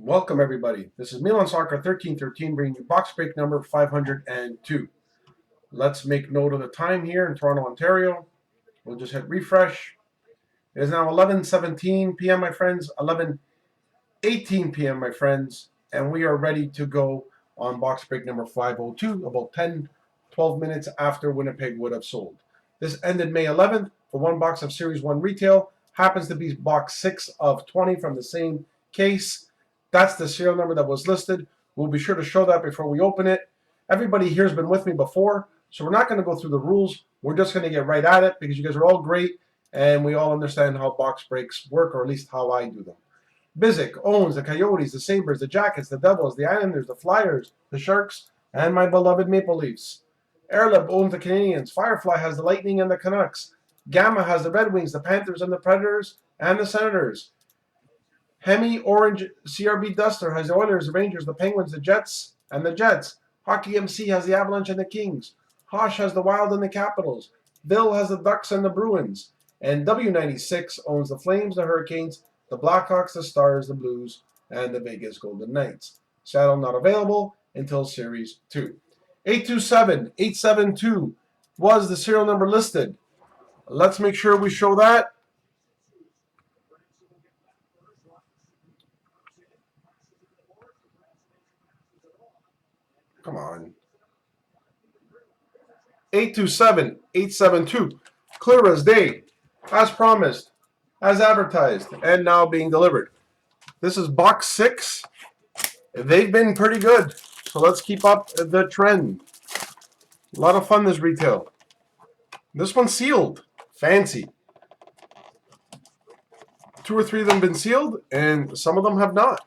Welcome everybody. This is Milansoccer1313 bringing you box break number 502. Let's make note of the time here in Toronto, Ontario. We'll just hit refresh. It is now 11:17 p.m. my friends, 11:18 p.m. my friends, and we are ready to go on box break number 502 about 10-12 minutes after Winnipeg would have sold. This ended May 11th for one box of Series 1 retail. Happens to be box 6 of 20 from the same case. That's the serial number that was listed. We'll be sure to show that before we open it. Everybody here has been with me before, so we're not going to go through the rules. We're just going to get right at it because you guys are all great and we all understand how box breaks work, or at least how I do them. Bizik owns the Coyotes, the Sabres, the Jackets, the Devils, the Islanders, the Flyers, the Sharks, and my beloved Maple Leafs. Airlib owns the Canadiens. Firefly has the Lightning and the Canucks. Gamma has the Red Wings, the Panthers, and the Predators, and the Senators. Hemi Orange CRB Duster has the Oilers, the Rangers, the Penguins, the Jets, and the Jets. Hockey MC has the Avalanche and the Kings. Hosh has the Wild and the Capitals. Bill has the Ducks and the Bruins. And W96 owns the Flames, the Hurricanes, the Blackhawks, the Stars, the Blues, and the Vegas Golden Knights. Saddle not available until Series 2. 827-872 was the serial number listed. Let's make sure we show that. Come on. 827-872. Clear as day. As promised. As advertised. And now being delivered. This is box 6. They've been pretty good. So let's keep up the trend. A lot of fun this retail. This one's sealed. Fancy. 2 or 3 of them have been sealed. And some of them have not.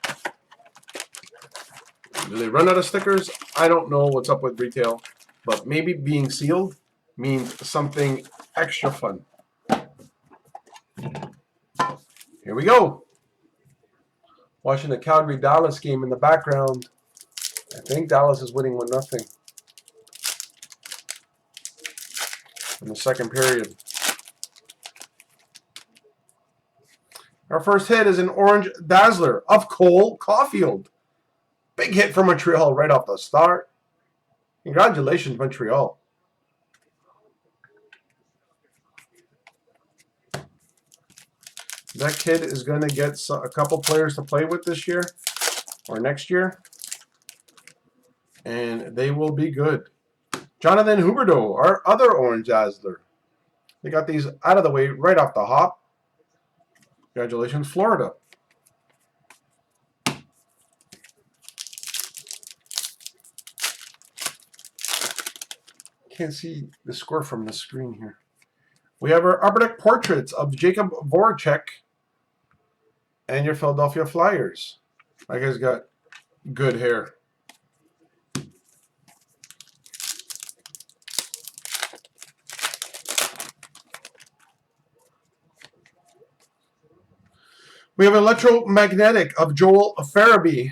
Do they run out of stickers? I don't know what's up with retail, but maybe being sealed means something extra fun. Here we go. Watching the Calgary-Dallas game in the background. I think Dallas is winning 1-0 in the second period. Our first hit is an orange dazzler of Cole Caulfield. Big hit for Montreal right off the start. Congratulations, Montreal. That kid is going to get a couple players to play with this year or next year. And they will be good. Jonathan Huberdeau, our other orange dazzler. They got these out of the way right off the hop. Congratulations, Florida. Can't see the score from the screen here. We have our Upper Deck portraits of Jacob Voracek and your Philadelphia Flyers. That guy's got good hair. We have Electromagnetic of Joel Farabee,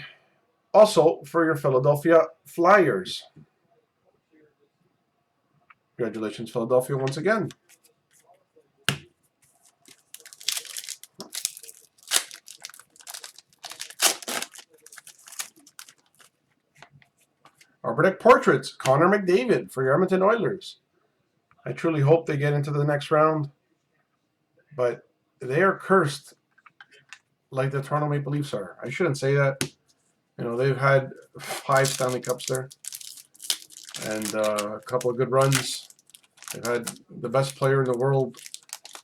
also for your Philadelphia Flyers. Congratulations, Philadelphia, once again. Upper Deck portraits, Connor McDavid for your Edmonton Oilers. I truly hope they get into the next round, but they are cursed like the Toronto Maple Leafs are. I shouldn't say that. You know, they've had 5 Stanley Cups there and a couple of good runs. They've had the best player in the world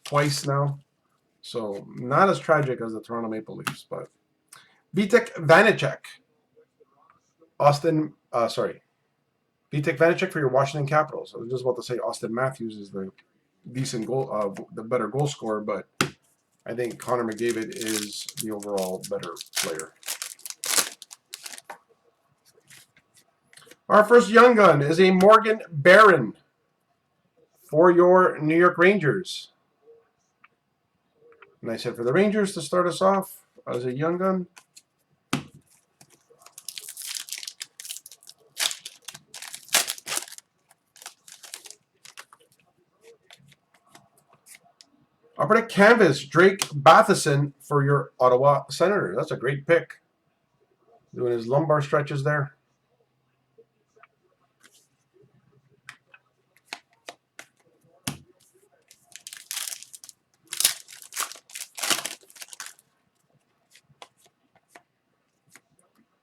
twice now. So not as tragic as the Toronto Maple Leafs, but Vitek Vanacek. Vitek Vanacek for your Washington Capitals. I was just about to say Austin Matthews is the decent goal, the better goal scorer, but I think Connor McDavid is the overall better player. Our first young gun is a Morgan Barron for your New York Rangers. Nice hit for the Rangers to start us off as a young gun. Upper Deck canvas, Drake Batherson for your Ottawa Senators. That's a great pick. Doing his lumbar stretches there.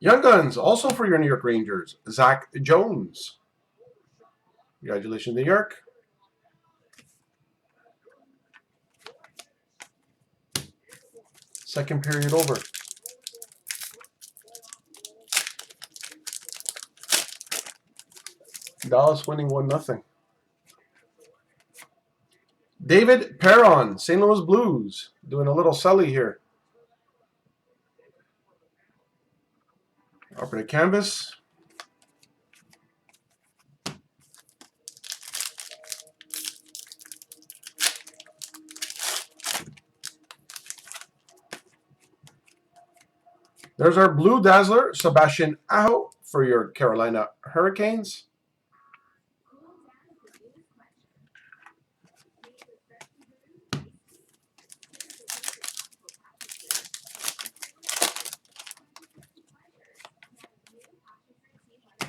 Young Guns, also for your New York Rangers, Zach Jones. Congratulations, New York. Second period over. Dallas winning 1-0. David Perron, St. Louis Blues, doing a little Sully here. Upper the canvas. There's our Blue Dazzler, Sebastian Aho for your Carolina Hurricanes.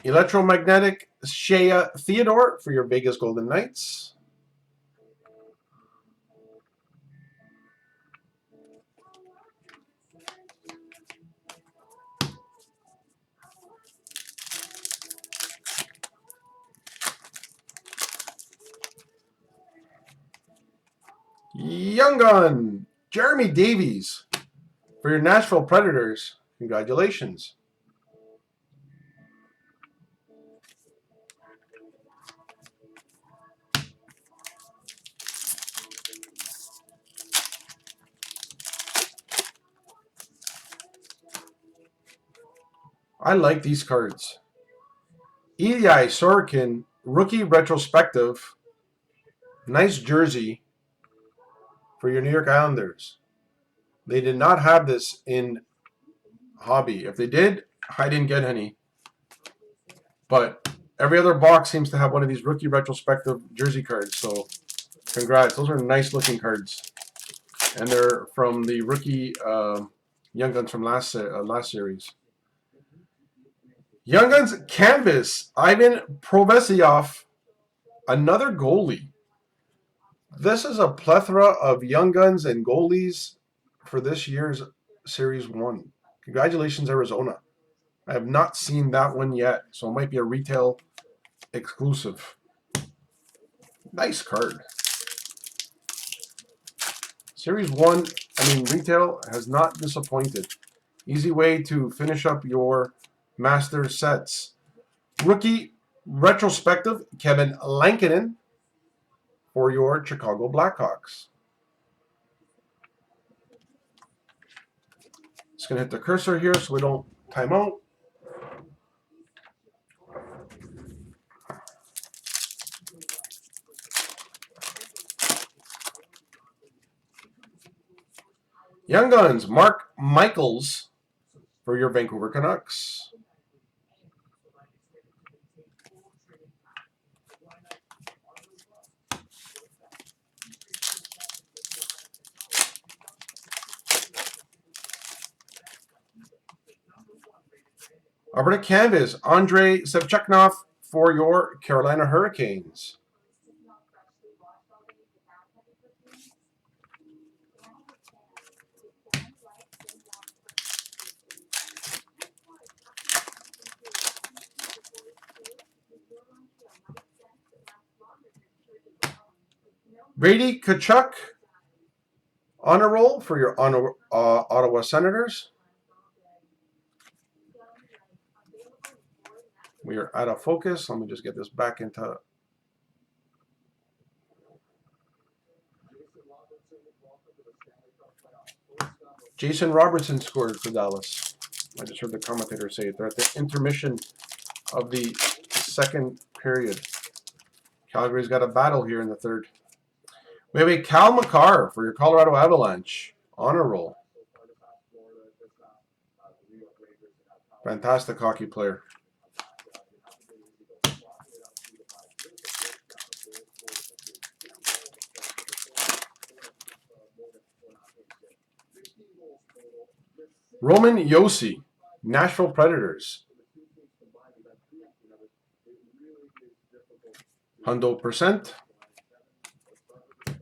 Electromagnetic Shea Theodore for your Vegas Golden Knights. Young Gun, Jeremy Davies for your Nashville Predators. Congratulations. I like these cards. Eli Sorokin, Rookie Retrospective. Nice jersey for your New York Islanders. They did not have this in Hobby. If they did, I didn't get any. But every other box seems to have one of these Rookie Retrospective jersey cards. So congrats. Those are nice looking cards. And they're from the Rookie Young Guns from last series. Young Guns Canvas, Ivan Provesyov, another goalie. This is a plethora of Young Guns and goalies for this year's Series 1. Congratulations, Arizona. I have not seen that one yet, so it might be a retail exclusive. Nice card. Series 1, retail has not disappointed. Easy way to finish up your Master sets. Rookie Retrospective, Kevin Lankinen for your Chicago Blackhawks. Just going to hit the cursor here so we don't time out. Young Guns, Mark Michaels for your Vancouver Canucks. Alberta Canvas, Andrei Sevchekov for your Carolina Hurricanes. Brady Tkachuk, honor roll for your Ottawa Senators. We are out of focus. Let me just get this back into... Jason Robertson scored for Dallas. I just heard the commentator say it. They're at the intermission of the second period. Calgary's got a battle here in the third. We have a Cal McCarr for your Colorado Avalanche. Honor roll. Fantastic hockey player. Roman Josi Nashville Predators. Hundo percent. I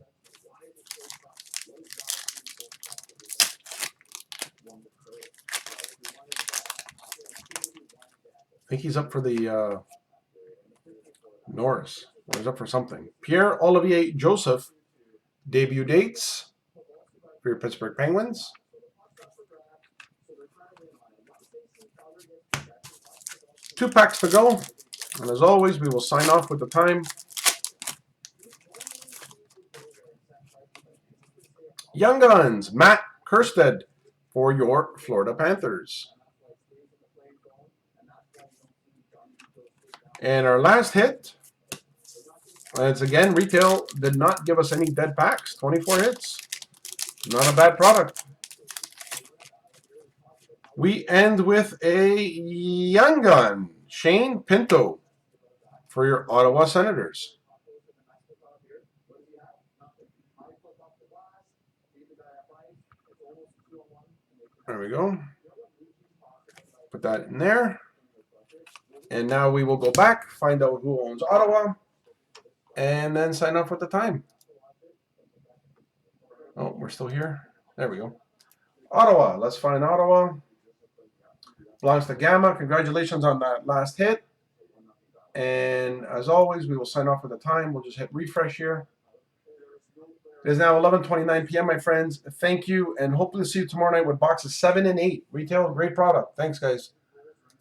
think he's up for the Norris. Or he's up for something. Pierre-Olivier Joseph. Debut dates for your Pittsburgh Penguins. Two packs to go. And as always, we will sign off with the time. Young Guns, Matt Kirstead for your Florida Panthers. And our last hit, it's again, retail did not give us any dead packs. 24 hits. Not a bad product. We end with a Young Gun, Shane Pinto for your Ottawa Senators. There we go. Put that in there. And now we will go back, find out who owns Ottawa, and then sign off with the time. Oh, we're still here. There we go. Ottawa. Let's find Ottawa. Belongs to Gamma. Congratulations on that last hit. And as always, we will sign off with the time. We'll just hit refresh here. It is now 11:29 p.m., my friends. Thank you, and hopefully see you tomorrow night with boxes 7 and 8. Retail, great product. Thanks, guys.